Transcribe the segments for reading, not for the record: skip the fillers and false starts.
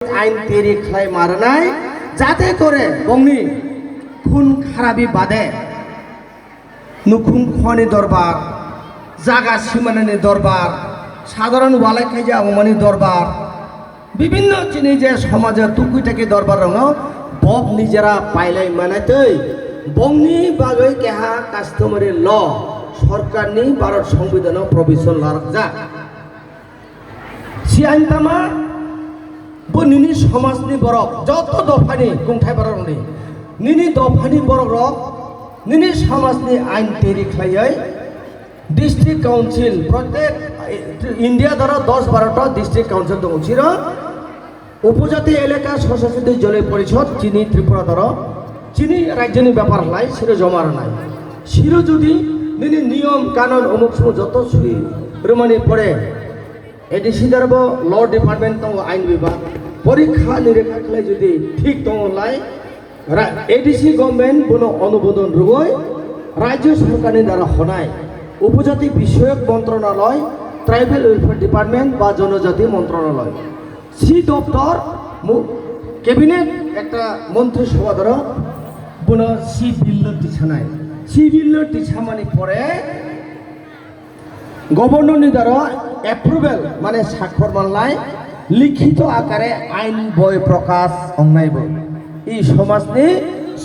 আইন তৈরি খাই মারনাই যাতে করে বংনি খুন খারাপি বাদে নুখুন খনি দরবার জাগা সীমানানি দরবার সাধারণ ওয়ালাই খাইজা অমানি দরবার বিভিন্ন জিনিস যে সমাজের টুকুইটাকি দরবার রঙ বক নিজেরা পাইলাই মানাইতৈ বংনি বাগৈ কেহা কাস্টমারি ল সরকারনি ভারত সংবিধান প্রভিশন লারক যা সি আইন তামা নিনি সমাজनि बरक যত দফানি खुंथाय बरकनि निनि दफानि बरक रक निनि समाजनि आइन तैरि खालायै डिस्ट्रिक्ट काउन्सिल प्रत्येक इंडिया द्वारा 10-12टा डिस्ट्रिक्ट काउन्सिल दङ छिर उपजाति एलेका स्वशासित जल परिषद चिनी त्रिपुरा द्वारा चिनी राज्यनि ব্যাপার লাই सिर जमा रानाय सिर जुदि निनि नियम कानुन अमुक समु जत सुइ रमानि पड़े एडिसि द्वारा ल डिपार्टमेंट दङ आइन विभाग परीक्षा निरीक्षा खालाय जुदि ठीक दङलाय एडिसि गभर्नमेंट बुनो अनुमोदन रुगय राज्य सरकारनि द्वारा होनाय उपजाति বিষয়ক মন্ত্রণালয় ट्राइबल वेलफेयर डिपार्टमेंट बा जनजाति मंत्रणालय सि दफ्तर कैबिनेट একটা মন্ত্রিসভা দ্বারা বুনো সি বিল দিছানায় সি বিল দিছামানি পরে গভর্নরनि দ্বারা एप्रुवेल माने স্বাক্ষর মানলাই लिखित आकारे आईन बय प्रकाश अंगनायब ई समाजनि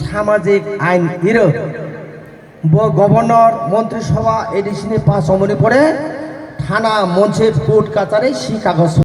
सामाजिक आईन हिरो गवर्नर मंत्रिसभा एडिसिनि 5 अमनि परे थाना मुन्सिप कोर्ट काचारी सि कागज